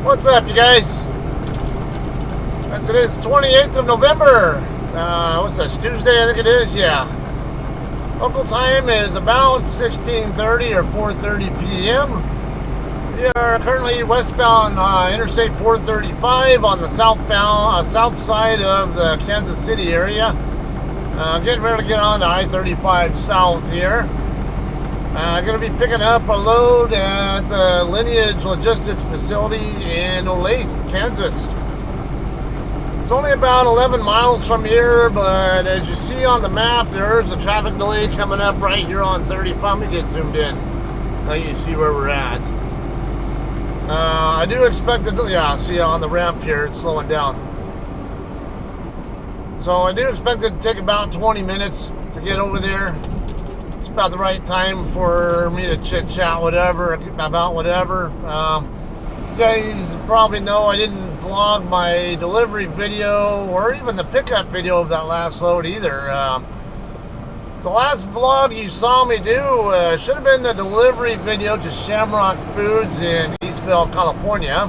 What's up, you guys? And today's the 28th of November. What's that? Tuesday, I think it is. Yeah. Local time is about 16:30 or 4:30 p.m. We are currently westbound Interstate 435 on the south side of the Kansas City area. Getting ready to get on to I-35 South here. Going to be picking up a load at the Lineage Logistics Facility in Olathe, Kansas. It's only about 11 miles from here, but as you see on the map, there's a traffic delay coming up right here on 35. Let me get zoomed in. Now you see where we're at. I do expect it to, yeah, see on the ramp here, it's slowing down. So I do expect it to take about 20 minutes to get over there. It's about the right time for me to chit-chat about whatever. You guys probably know I didn't vlog my delivery video or even the pickup video of that last load either. The last vlog you saw me do should have been the delivery video to Shamrock Foods in Eastville, California.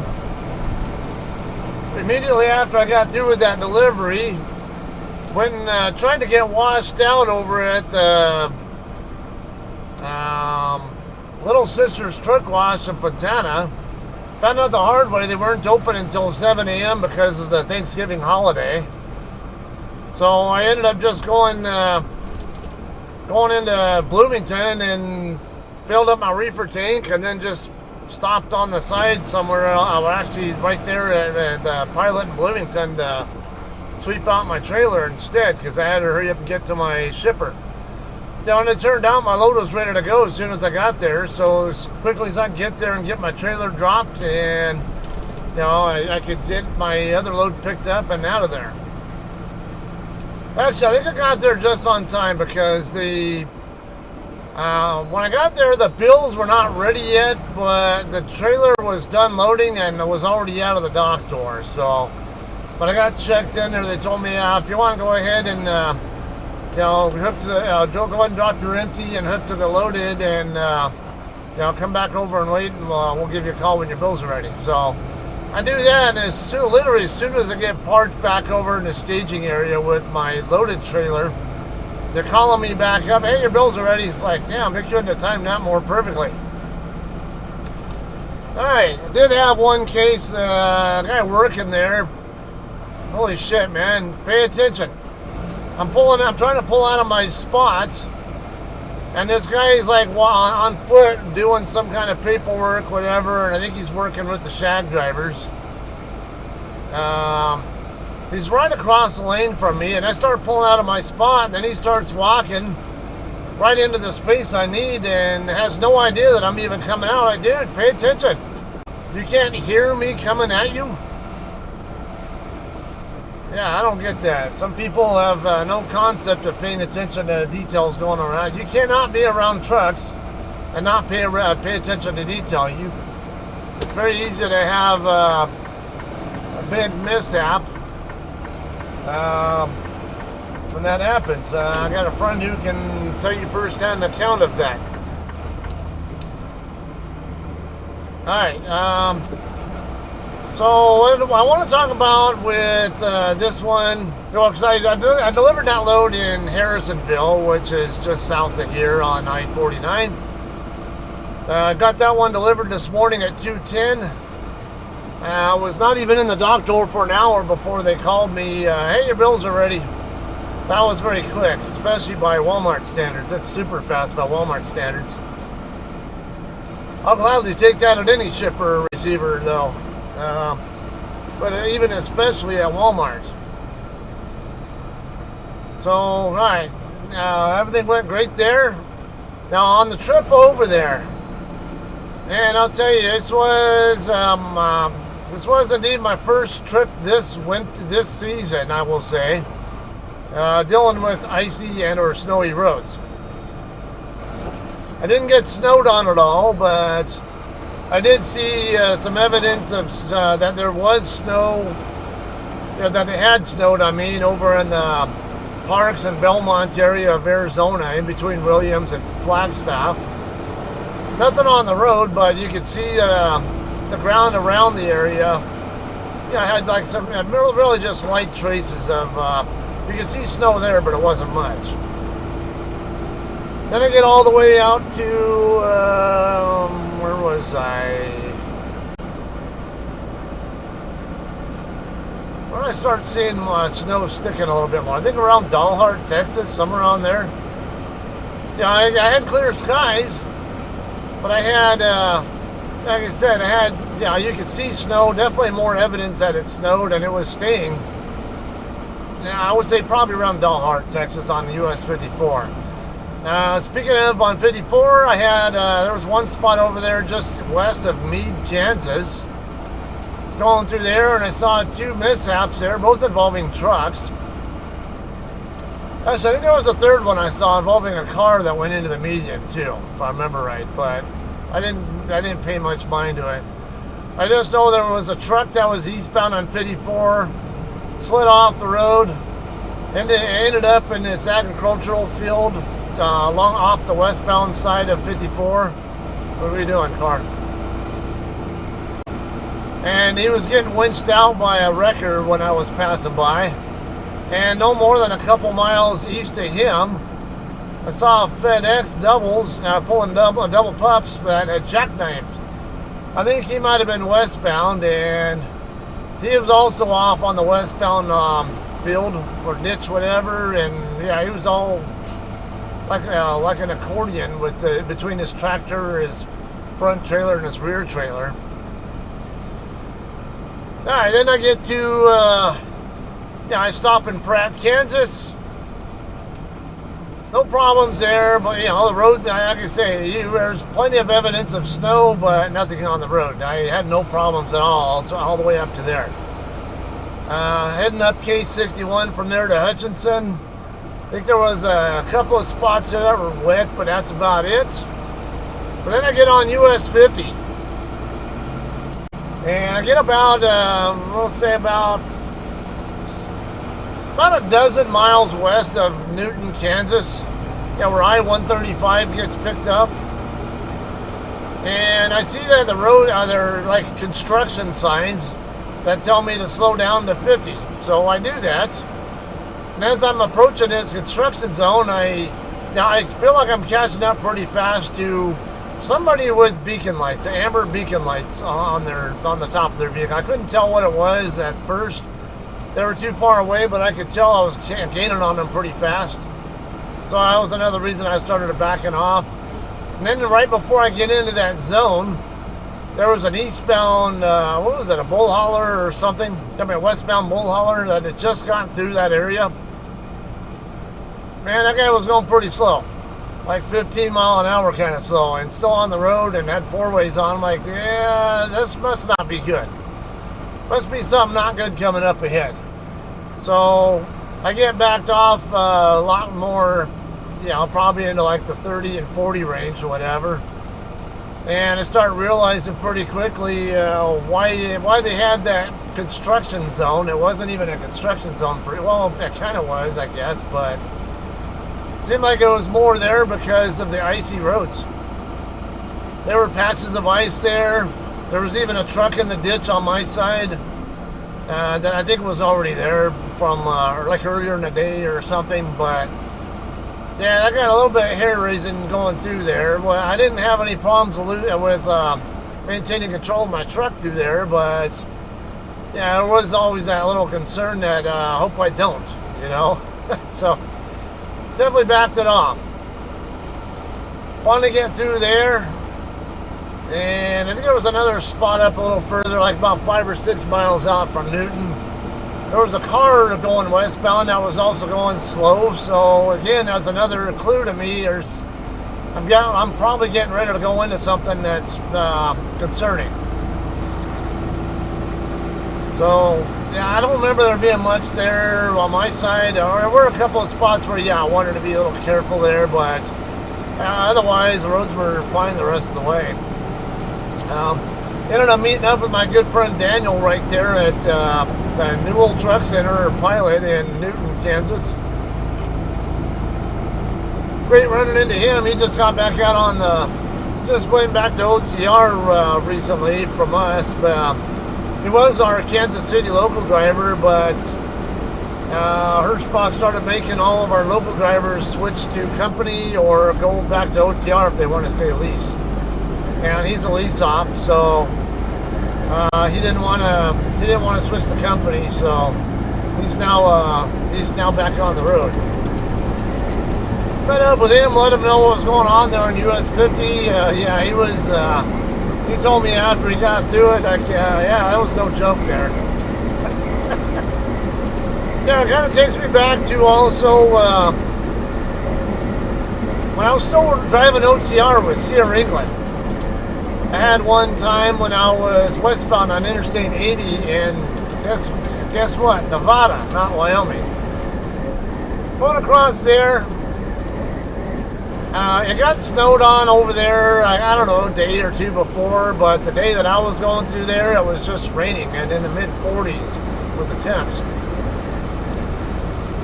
Immediately after I got through with that delivery, when trying to get washed out over at the Little Sisters Truck Wash in Fontana, found out the hard way they weren't open until 7 a.m. because of the Thanksgiving holiday. So I ended up just going into Bloomington and filled up my reefer tank and then just stopped on the side somewhere. I was actually right there at the Pilot in Bloomington to sweep out my trailer instead because I had to hurry up and get to my shipper. Now, and it turned out my load was ready to go as soon as I got there. So as quickly as I could get there and get my trailer dropped, and I could get my other load picked up and out of there. Actually, I think I got there just on time because when I got there, the bills were not ready yet, but the trailer was done loading and it was already out of the dock door. So, but I got checked in there. They told me if you want to go ahead and hook to the go ahead and drop your empty and hook to the loaded, and come back over and wait, and we'll give you a call when your bills are ready. So I do that, and literally as soon as I get parked back over in the staging area with my loaded trailer, they're calling me back up. Hey, your bills are ready. It's like, damn, they couldn't have timed that more perfectly. All right, I did have one case. Guy working there. Holy shit, man! Pay attention. I'm trying to pull out of my spot, and this guy is like on foot doing some kind of paperwork, whatever, and I think he's working with the shag drivers. He's right across the lane from me, and I start pulling out of my spot, and then he starts walking right into the space I need and has no idea that I'm even coming out. Like, dude, pay attention. You can't hear me coming at you? Yeah, I don't get that. Some people have no concept of paying attention to details going around. You cannot be around trucks and not pay attention to detail. It's very easy to have a big mishap when that happens. I got a friend who can tell you firsthand account of that. All right. So what I want to talk about with this one, because I delivered that load in Harrisonville, which is just south of here on I-49. Got that one delivered this morning at 2:10. I was not even in the dock door for an hour before they called me, hey, your bills are ready. That was very quick, especially by Walmart standards. That's super fast by Walmart standards. I'll gladly take that at any shipper or receiver, though. But even especially at Walmart. So, right, everything went great there. Now on the trip over there, and I'll tell you, this was indeed my first trip this season, I will say, dealing with icy and or snowy roads. I didn't get snowed on at all, but I did see some evidence of that there was snow, that it had snowed, over in the Parks and Belmont area of Arizona, in between Williams and Flagstaff. Nothing on the road, but you could see the ground around the area, I had like some really just light traces of, you could see snow there, but it wasn't much. Then I get all the way out to, where was I? When I start seeing snow sticking a little bit more, I think around Dalhart, Texas, somewhere around there. I had clear skies, but I had, like I said, you could see snow, definitely more evidence that it snowed and it was staying. I would say probably around Dalhart, Texas on the US 54. Speaking of on 54, I had, there was one spot over there just west of Meade, Kansas. I was going through there and I saw two mishaps there, both involving trucks. Actually, I think there was a third one I saw involving a car that went into the median too, if I remember right, but I didn't pay much mind to it. I just know there was a truck that was eastbound on 54, slid off the road, and it ended up in this agricultural field along off the westbound side of 54. What are we doing, car? And he was getting winched out by a wrecker when I was passing by. And no more than a couple miles east of him, I saw a FedEx doubles pulling double pups that had jackknifed. I think he might have been westbound, and he was also off on the westbound field or ditch, whatever. And yeah, he was all like an accordion with between his tractor, his front trailer, and his rear trailer. All right, then I get to. I stop in Pratt, Kansas. No problems there, but the road, like I say, there's plenty of evidence of snow, but nothing on the road. I had no problems at all the way up to there. Heading up K61 from there to Hutchinson. I think there was a couple of spots there that were wet, but that's about it. But then I get on US 50. And I get about, we'll say about a dozen miles west of Newton, Kansas, where I-135 gets picked up. And I see that the road, there are like construction signs that tell me to slow down to 50. So I do that. And as I'm approaching this construction zone, I feel like I'm catching up pretty fast to somebody with beacon lights, amber beacon lights on the top of their vehicle. I couldn't tell what it was at first. They were too far away, but I could tell I was gaining on them pretty fast. So that was another reason I started backing off. And then right before I get into that zone, there was an eastbound, what was it, a bull hauler or something? I mean, a westbound bull hauler that had just gotten through that area. Man, that guy was going pretty slow. Like 15 mile an hour kind of slow, and still on the road and had four-ways on. I'm like, yeah, this must not be good. Must be something not good coming up ahead. So I get backed off a lot more, probably into like the 30 and 40 range or whatever. And I start realizing pretty quickly why they had that construction zone. It wasn't even a construction zone. Well, it kind of was, I guess, but it seemed like it was more there because of the icy roads. There were patches of ice there. There was even a truck in the ditch on my side that I think was already there from like earlier in the day or something. But yeah, I got a little bit of hair raising going through there. Well, I didn't have any problems with maintaining control of my truck through there, but yeah, there was always that little concern that I hope I don't, So definitely backed it off. Fun to get through there. And I think there was another spot up a little further, like about 5 or 6 miles out from Newton. There was a car going westbound that was also going slow. So again, that's another clue to me. I'm probably getting ready to go into something that's concerning. So yeah, I don't remember there being much there on my side. There were a couple of spots where I wanted to be a little careful there, but otherwise the roads were fine the rest of the way. Ended up meeting up with my good friend Daniel right there at the New Old Truck Center or Pilot in Newton, Kansas. Great running into him. He just got back out on the just went back to OTR recently from us. He was our Kansas City local driver, but Hirschbach started making all of our local drivers switch to company or go back to OTR if they want to stay lease. And he's a lease op, so he didn't want to switch the company, so he's now back on the road. Met up with him, let him know what was going on there on US 50. Yeah, he was. He told me after he got through it, like, yeah, that was no joke there. Yeah, it kind of takes me back to also when I was still driving OTR with Sierra England. I had one time when I was westbound on Interstate 80 in, guess what? Nevada, not Wyoming. Going across there, it got snowed on over there, I don't know, a day or two before, but the day that I was going through there, it was just raining and in the mid-40s with the temps.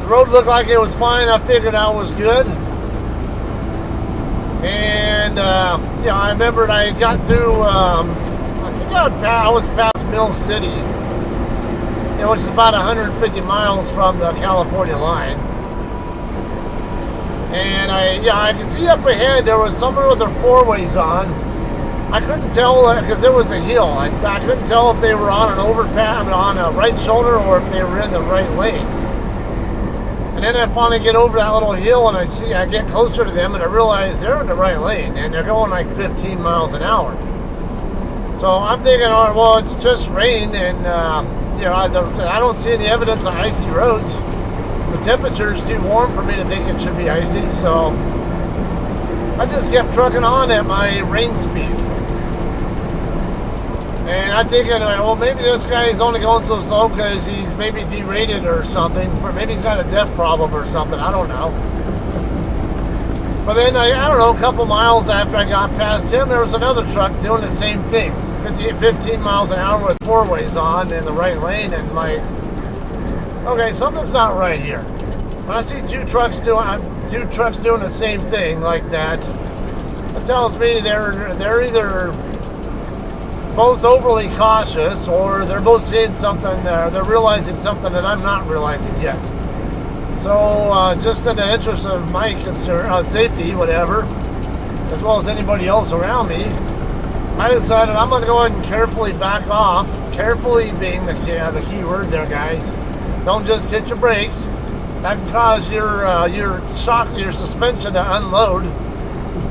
The road looked like it was fine. I figured I was good. And, yeah, I remembered I got through, I think I was past Mill City, which is about 150 miles from the California line. And I could see up ahead there was someone with their four-ways on. I couldn't tell because it was a hill. I couldn't tell if they were on an overpass, on a right shoulder, or if they were in the right lane. And then I finally get over that little hill and I get closer to them and I realize they're in the right lane and they're going like 15 miles an hour. So I'm thinking, all right, well, it's just rain and I don't see any evidence of icy roads. The temperature's too warm for me to think it should be icy, so I just kept trucking on at my rain speed. And I'm thinking, well, maybe this guy is only going so slow because he's maybe derated or something, or maybe he's got a death problem or something, I don't know. But then, I don't know, a couple miles after I got past him, there was another truck doing the same thing, 15 miles an hour with four-ways on in the right lane, and like, okay, something's not right here. When I see two trucks doing the same thing like that, it tells me they're either both overly cautious or they're both seeing something, they're realizing something that I'm not realizing yet. So just in the interest of my concern, safety, whatever, as well as anybody else around me, I decided I'm going to go ahead and carefully back off. Carefully being the key word there, guys. Don't just hit your brakes. That can cause your suspension to unload,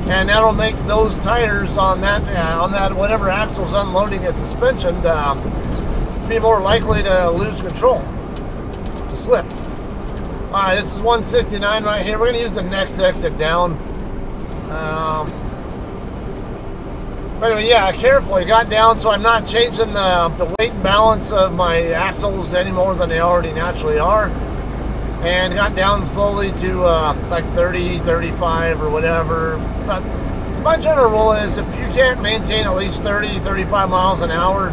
and that'll make those tires on that whatever axle's unloading its suspension be more likely to lose control, to slip. All right, this is 169 right here. We're going to use the next exit down. But anyway, yeah, carefully got down so I'm not changing the weight and balance of my axles any more than they already naturally are. And got down slowly to like 30, 35 or whatever. But my general rule is if you can't maintain at least 30, 35 miles an hour,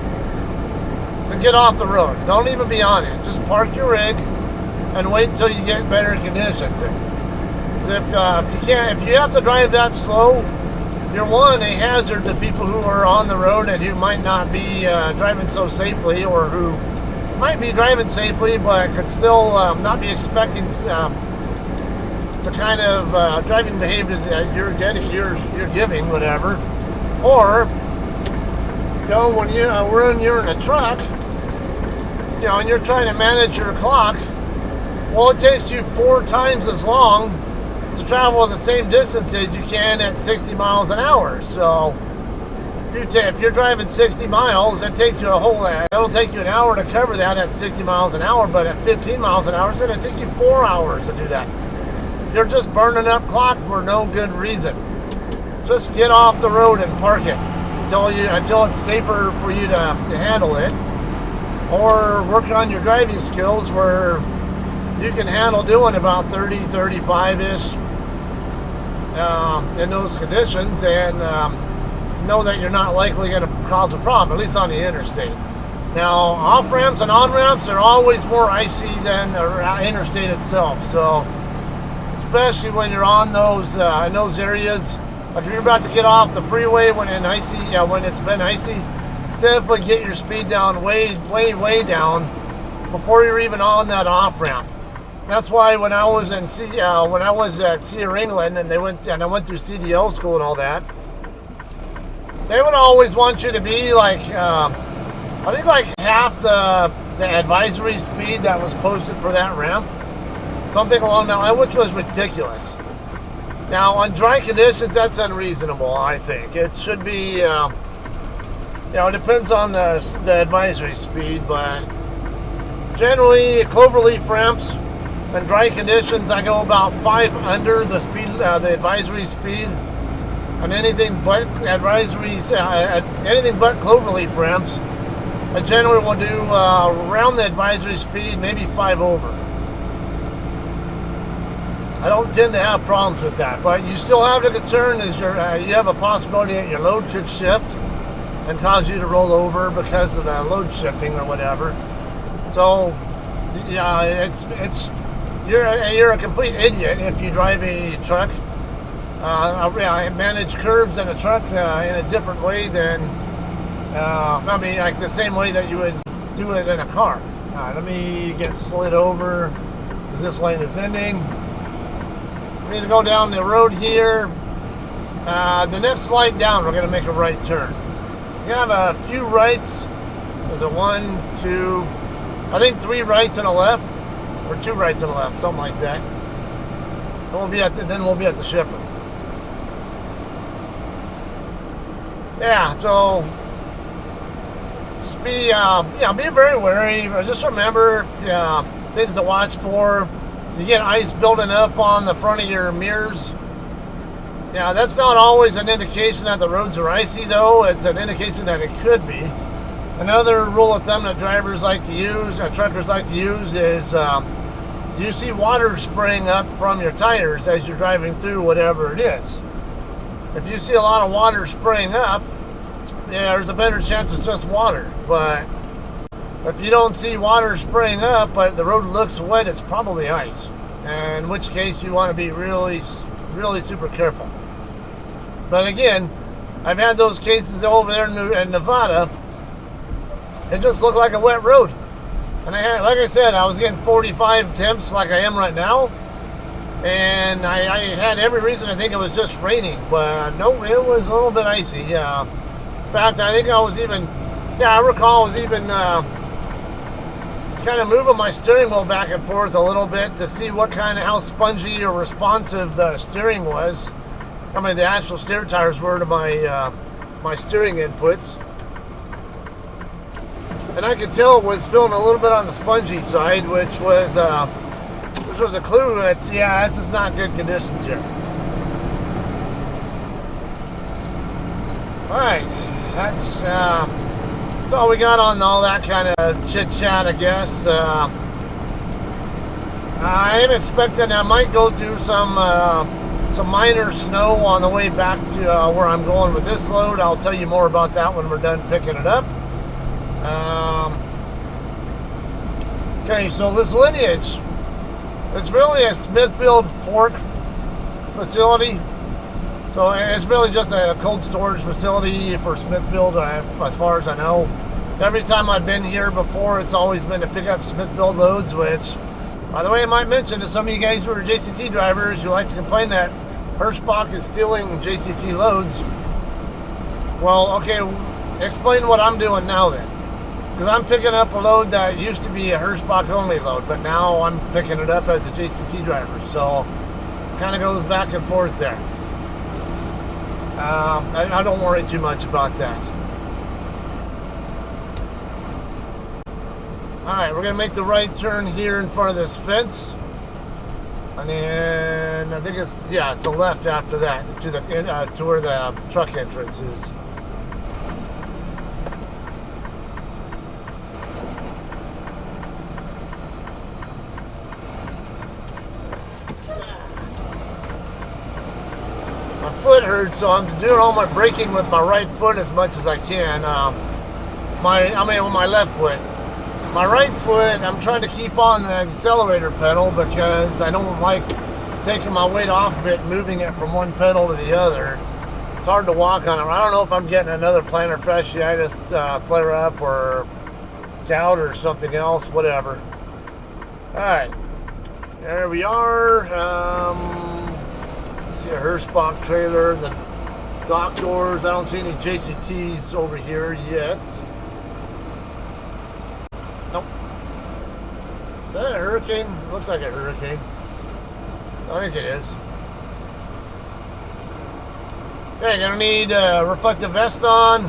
then get off the road. Don't even be on it. Just park your rig and wait until you get better conditions. If you have to drive that slow, you're one, a hazard to people who are on the road and who might not be driving so safely, or who might be driving safely but could still not be expecting the kind of driving behavior that you're giving, whatever. Or, when you're in a truck, and you're trying to manage your clock, well, it takes you 4 times as long to travel the same distance as you can at 60 miles an hour. So if you're driving 60 miles, it takes you it'll take you an hour to cover that at 60 miles an hour, but at 15 miles an hour, it's going to take you 4 hours to do that. You're just burning up clock for no good reason. Just get off the road and park it until it's safer for you to handle it, or work on your driving skills where you can handle doing about 30, 35-ish in those conditions, and know that you're not likely going to cause a problem, at least on the interstate. Now, off-ramps and on-ramps are always more icy than the interstate itself, so especially when you're on those in those areas, Like if you're about to get off the freeway when when it's been icy, definitely get your speed down way down before you're even on that off ramp. That's why when I was at Sear England and I went through CDL school and all that, they would always want you to be like I think like half the advisory speed that was posted for that ramp, something along that line, which was ridiculous. Now on dry conditions, that's unreasonable. I think it should be. It depends on the advisory speed, but generally cloverleaf ramps in dry conditions, I go about 5 under the speed, the advisory speed, on anything but advisories, anything but cloverleaf ramps. I generally will do around the advisory speed, maybe 5 over. I don't tend to have problems with that, but you still have the concern is you have a possibility that your load could shift and cause you to roll over because of the load shifting or whatever. So, yeah, you're a complete idiot if you drive a truck. I manage curves in a truck in a different way than, like the same way that you would do it in a car. Let me get slid over because this lane is ending. I need to go down the road here. The next slide down, we're going to make a right turn. We have a few rights. There's a 1, 2, I think 3 rights and a left, or 2 rights and a left, something like that. Then we'll be at the shipper. Yeah, so be very wary. Just remember things to watch for. You get ice building up on the front of your mirrors. Yeah, that's not always an indication that the roads are icy, though. It's an indication that it could be. Another rule of thumb that truckers like to use is, do you see water spraying up from your tires as you're driving through whatever it is? If you see a lot of water spraying up, yeah, there's a better chance it's just water. But if you don't see water spraying up, but the road looks wet, it's probably ice. In which case, you want to be really super careful. But again, I've had those cases over there in Nevada. It just looked like a wet road. And like I said, I was getting 45 temps like I am right now. And I had every reason to think it was just raining. But no, it was a little bit icy. Yeah. In fact, I think I recall I was even kind of moving my steering wheel back and forth a little bit to see how spongy or responsive the steering was. I mean, the actual steer tires were to my steering inputs. And I could tell it was feeling a little bit on the spongy side, which was a clue that, yeah, this is not good conditions here. Alright, that's all we got on all that kind of chit-chat, I guess. I am expecting I might go through some minor snow on the way back to where I'm going with this load. I'll tell you more about that when we're done picking it up. Okay, so this Lineage, it's really a Smithfield pork facility. So it's really just a cold storage facility for Smithfield, as far as I know. Every time I've been here before, it's always been to pick up Smithfield loads, which, by the way, I might mention to some of you guys who are JCT drivers who like to complain that Hirschbach is stealing JCT loads. Well, okay, explain what I'm doing now then. Because I'm picking up a load that used to be a Hirschbach only load, but now I'm picking it up as a JCT driver. So, kind of goes back and forth there. I don't worry too much about that. Alright, we're going to make the right turn here in front of this fence. And then, I think it's a left after that, to where the truck entrance is. My foot hurts, so I'm doing all my braking with my right foot as much as I can. With my left foot. My right foot, I'm trying to keep on the accelerator pedal because I don't like taking my weight off of it and moving it from one pedal to the other. hard to walk on them. I don't know if I'm getting another plantar fasciitis flare up or gout or something else, whatever. Alright, there we are. See a Hirschbach trailer, the dock doors. I don't see any JCTs over here yet. Nope. Is that a hurricane? Looks like a hurricane. I think it is. Okay, gonna need a reflective vest on.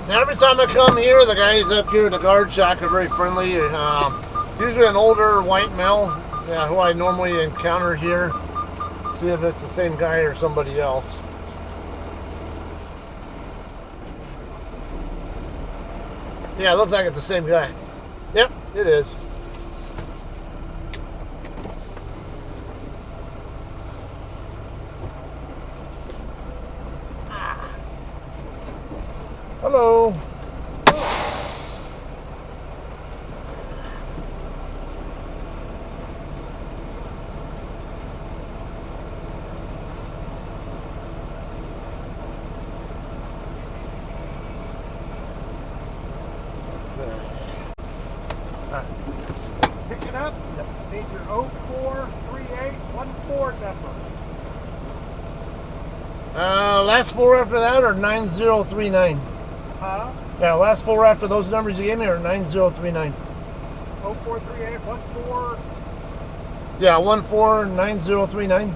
Now, every time I come here, the guys up here in the guard shack are very friendly. Usually an older white male who I normally encounter here. See if it's the same guy or somebody else. Yeah, it looks like it's the same guy. Yep, it is. Hello. Picking up. Yep. Need your 043814 number. Last four after that are 9039. Huh? Yeah, last four after those numbers you gave me are 9039. 043814. Yeah, 149039.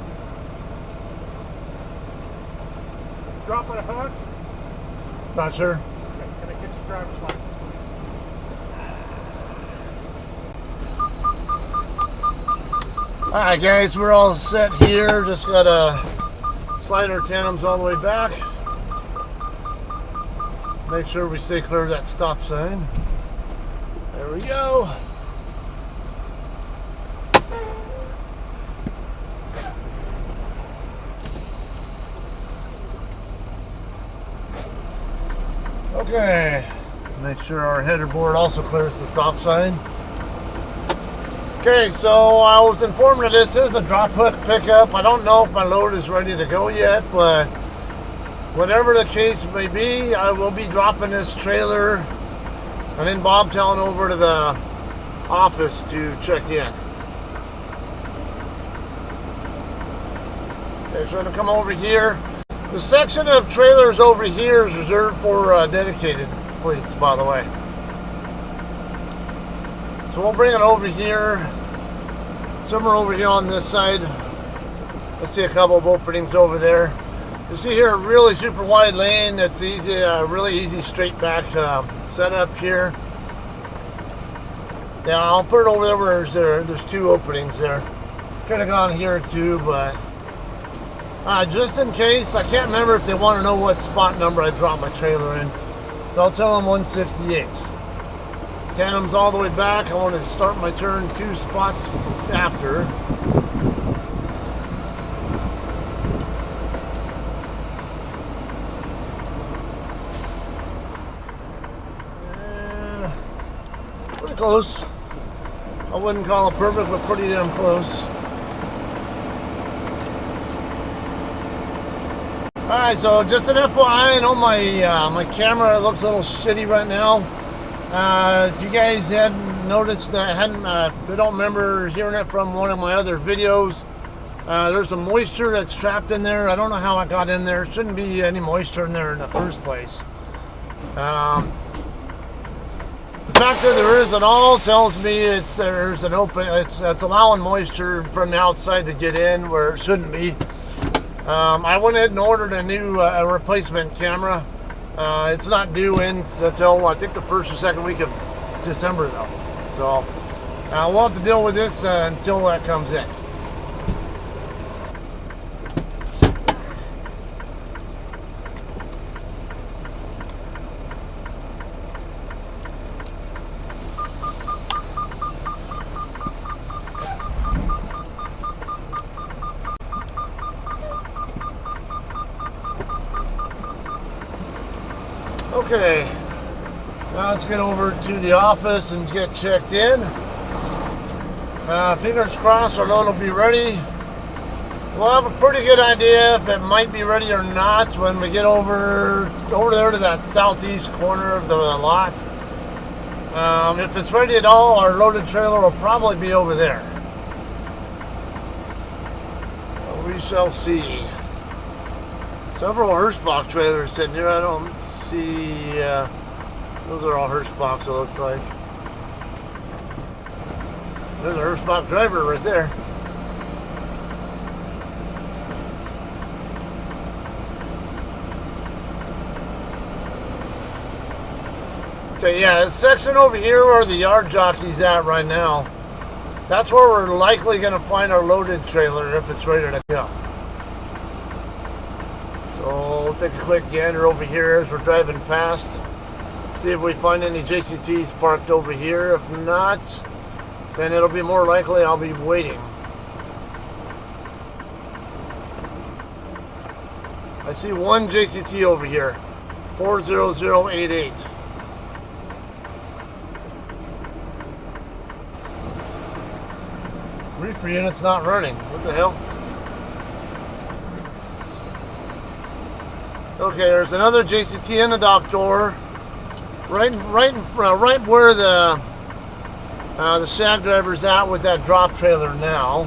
Dropping a hook. Not sure. Okay, can I get your driver's license, please? Alright guys, we're all set here. Just gotta slide our tandems all the way back. Make sure we stay clear of that stop sign. There we go. Okay. Make sure our header board also clears the stop sign. Okay, so I was informed that this is a drop hook pickup. I don't know if my load is ready to go yet, but whatever the case may be, I will be dropping this trailer and then bobtailing over to the office to check in. Okay, so I'm gonna come over here. The section of trailers over here is reserved for dedicated fleets, by the way. So we'll bring it over here. Somewhere over here on this side. I see a couple of openings over there. You see here a really super wide lane. It's easy, really easy straight back setup here. Yeah, I'll put it over there where there's two openings there. Could have gone here too, but just in case, I can't remember if they want to know what spot number I dropped my trailer in. So I'll tell them 168. Tandem's all the way back. I want to start my turn 2 spots after. Pretty close. I wouldn't call it perfect, but pretty damn close. Alright, so just an FYI, I know my camera looks a little shitty right now. If you guys hadn't noticed, I don't remember hearing it from one of my other videos. There's some moisture that's trapped in there. I don't know how it got in there. Shouldn't be any moisture in there in the first place. The fact that there is at all tells me it's allowing moisture from the outside to get in where it shouldn't be. I went ahead and ordered a new replacement camera. It's not due in until I think the first or second week of December though. So we'll have to deal with this until that comes in. Okay, now let's get over to the office and get checked in. Fingers crossed our load will be ready. We'll have a pretty good idea if it might be ready or not when we get over there to that southeast corner of the lot. If it's ready at all, our loaded trailer will probably be over there. We shall see. Several Hirschbach trailers sitting here. I don't see. Those are all Hirschbachs, it looks like. There's a Hirschbach driver right there. Okay, yeah, this section over here where the yard jockey's at right now, that's where we're likely going to find our loaded trailer if it's ready to go. So we'll take a quick gander over here as we're driving past, see if we find any JCTs parked over here. If not, then it'll be more likely I'll be waiting. I see one JCT over here, 40088. Reefer unit's not running. What the hell? Okay, there's another JCT in the dock door, right where the shag driver's at with that drop trailer now.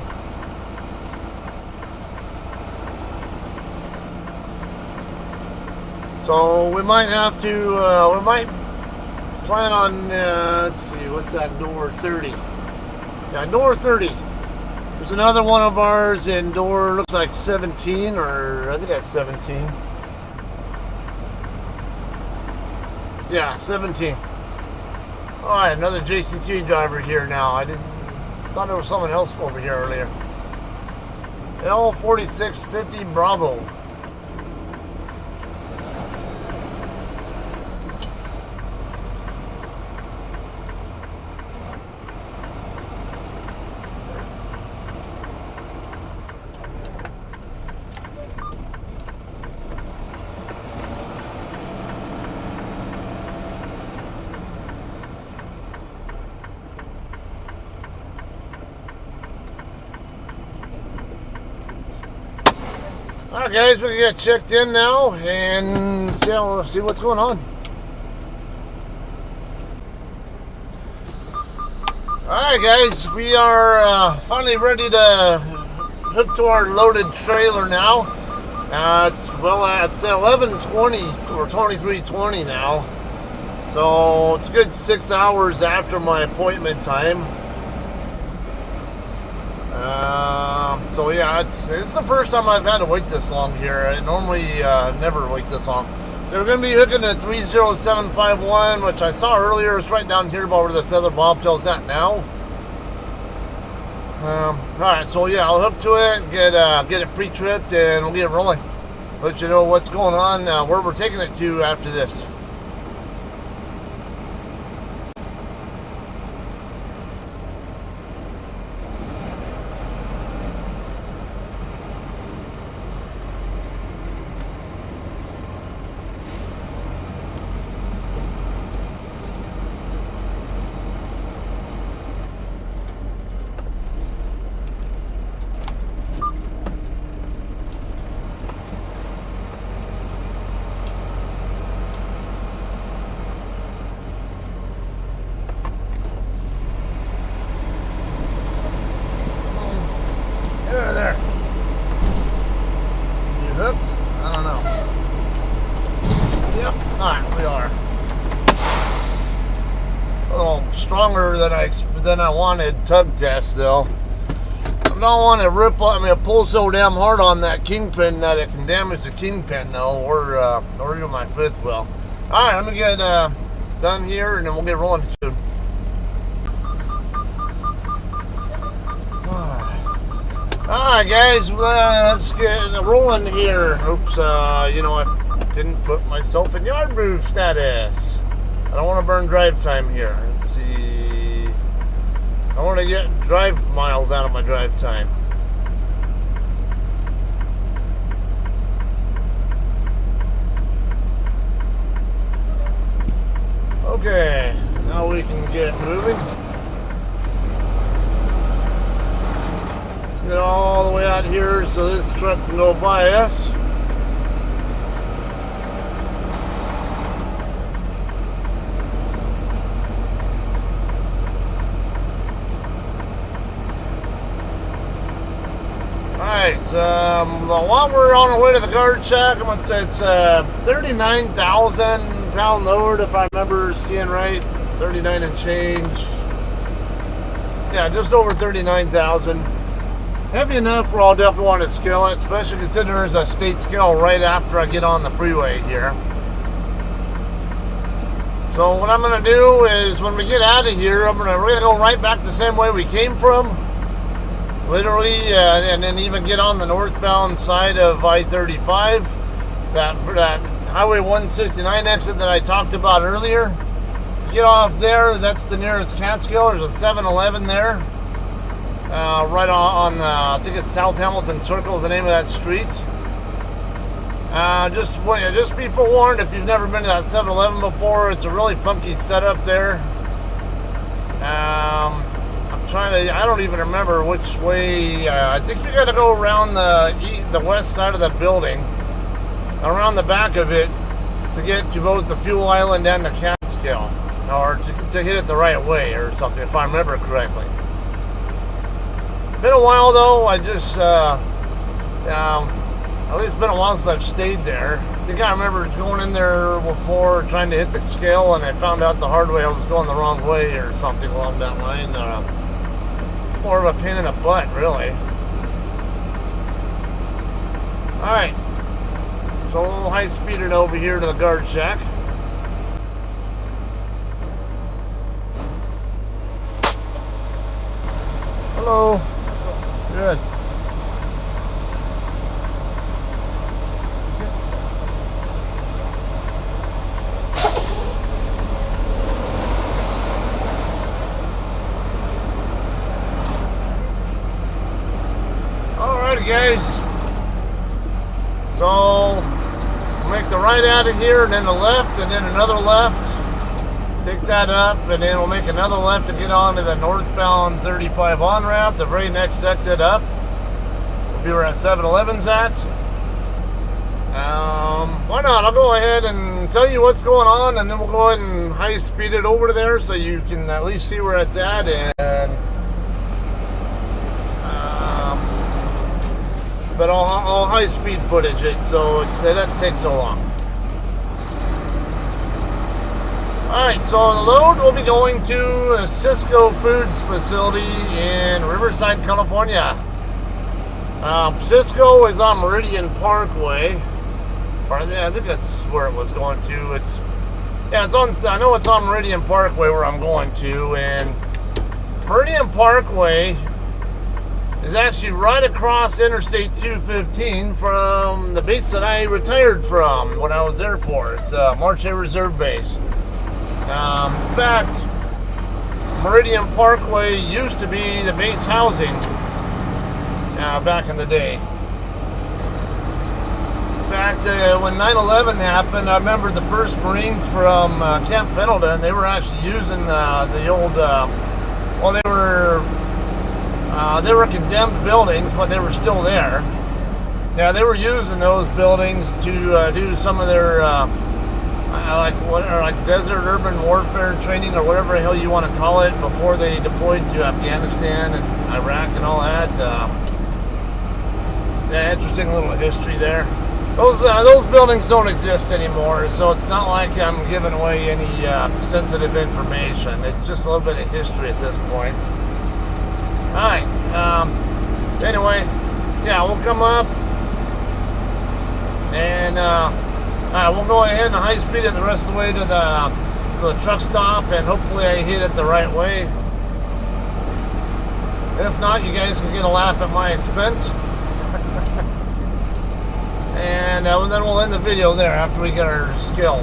So we might have to. We might plan on. Let's see, what's that door 30? Yeah, door 30. There's another one of ours in door, looks like 17, or I think that's 17. Yeah, 17. Alright, another JCT driver here now. Thought there was someone else over here earlier. L4650 Bravo. Alright guys, we can get checked in now and see what's going on. Alright guys, we are finally ready to hook to our loaded trailer now. It's 11:20 or 23:20 now. So it's a good 6 hours after my appointment time. So yeah, it's the first time I've had to wait this long here. I normally never wait this long. They're going to be hooking to 30751, which I saw earlier. It's right down here about where this other bobtail's at now. Alright, so yeah, I'll hook to it, get it pre-tripped, and we'll get it rolling. Let you know what's going on, where we're taking it to after this. There. You hooked? I don't know. Yep. Alright, we are. A little stronger than I wanted tug test though. I don't want to pull so damn hard on that kingpin that it can damage the kingpin though, or even my fifth wheel. Alright, let me get done here and then we'll get rolling soon. Alright guys, let's get rolling here. Oops, I didn't put myself in yard move status. I don't want to burn drive time here. Let's see. I want to get drive miles out of my drive time. Okay, now we can get moving. Get all the way out here so this truck can go by us. While we're on our way to the guard shack, it's 39,000 pound load, if I remember seeing right. 39 and change. Yeah, just over 39,000. Heavy enough where I'll definitely want to scale it, especially considering there's a state scale right after I get on the freeway here. So what I'm going to do is when we get out of here, we're going to go right back the same way we came from. Literally, and then even get on the northbound side of I-35, that Highway 169 exit that I talked about earlier. Get off there, that's the nearest Catskill. There's a 7-Eleven there, right on I think it's South Hamilton Circle is the name of that street. Just be forewarned if you've never been to that 7-Eleven before. It's a really funky setup there. I don't even remember which way. I think you got to go around the west side of the building, around the back of it, to get to both the fuel island and the Catskill, or to hit it the right way or something, if I remember correctly. Been a while though. I just at least been a while since I've stayed there. I think I remember going in there before trying to hit the scale, and I found out the hard way I was going the wrong way or something along that line. More of a pain in the butt, really. Alright. So a little high speeding over here to the guard shack. Hello. Good. Guys, so make the right out of here, and then the left, and then another left. Take that up, and then we'll make another left to get on to the northbound 35 on ramp. The very next exit up will be where 7-Eleven's at. Why not? I'll go ahead and tell you what's going on, and then we'll go ahead and high speed it over to there so you can at least see where it's at. But I'll high speed footage it, so it doesn't take so long. Alright, so the load will be going to a Cisco Foods facility in Riverside, California. Cisco is on Meridian Parkway. Or I think that's where it was going to. I know it's on Meridian Parkway where I'm going to, and Meridian Parkway is actually right across Interstate 215 from the base that I retired from when I was Air Force, March Air Reserve Base. In fact, Meridian Parkway used to be the base housing back in the day. In fact, when 9/11 happened, I remember the first Marines from Camp Pendleton, they were actually using the old, they were condemned buildings, but they were still there. Yeah, they were using those buildings to do some of their like desert urban warfare training or whatever the hell you want to call it before they deployed to Afghanistan and Iraq and all that. Yeah, interesting little history there. Those buildings don't exist anymore, so it's not like I'm giving away any sensitive information. It's just a little bit of history at this point. Alright, anyway, yeah, we'll come up and we'll go ahead and high speed it the rest of the way to the truck stop, and hopefully I hit it the right way. If not, you guys can get a laugh at my expense. And then we'll end the video there after we get our skill.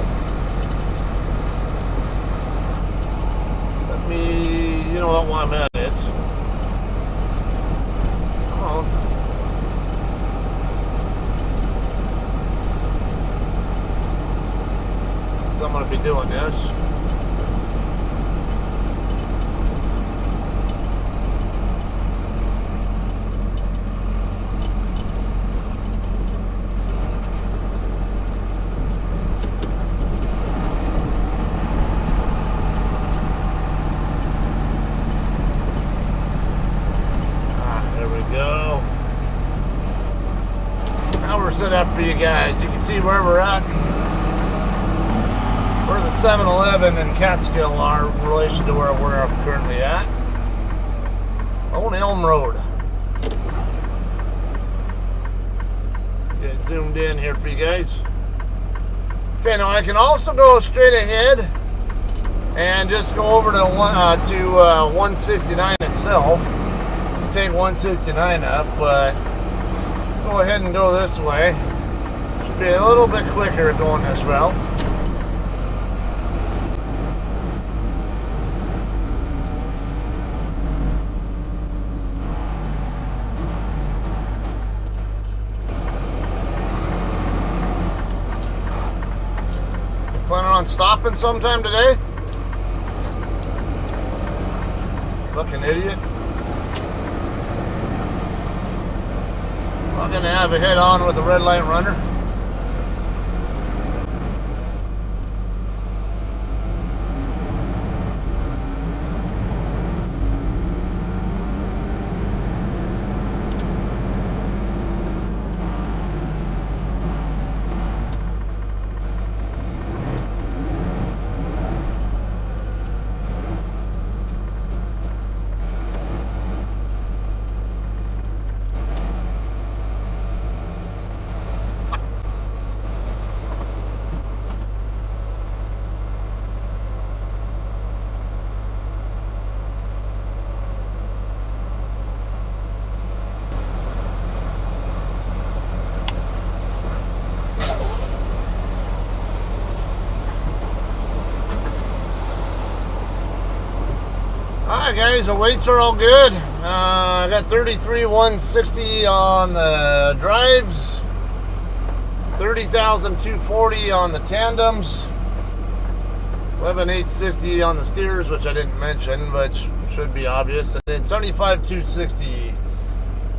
Let me, you know what, while I'm at it. Come on. Since I'm going to be doing this. it up for you guys. You can see where we're at, where the 7-Eleven and Catskill are in relation to where we're currently at. Old Elm Road. Get zoomed in here for you guys. Okay, now I can also go straight ahead and just go over to 169 itself. Take 169 up, but go ahead and go this way. Should be a little bit quicker going this route. Planning on stopping sometime today? Fucking idiot. I'm gonna have a head on with a red light runner. Alright guys, the weights are all good. I got 33,160 on the drives, 30,240 on the tandems, 11,860 on the steers, which I didn't mention, but should be obvious, and then 75,260.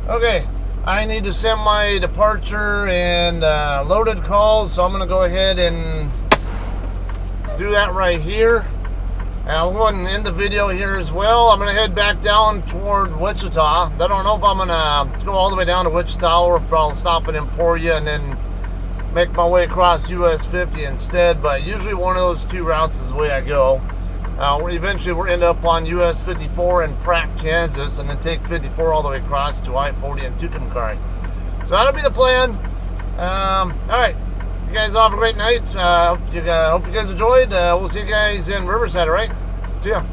Okay, I need to send my departure and loaded calls, so I'm going to go ahead and do that right here. And I'll go ahead and end the video here as well. I'm going to head back down toward Wichita. I don't know if I'm going to go all the way down to Wichita or if I'll stop in Emporia and then make my way across US 50 instead. But usually one of those two routes is the way I go. Eventually we'll end up on US 54 in Pratt, Kansas, and then take 54 all the way across to I-40 in Tucumcari. So that'll be the plan. Alright. You guys all have a great night. Hope you guys enjoyed. We'll see you guys in Riverside, alright? See ya.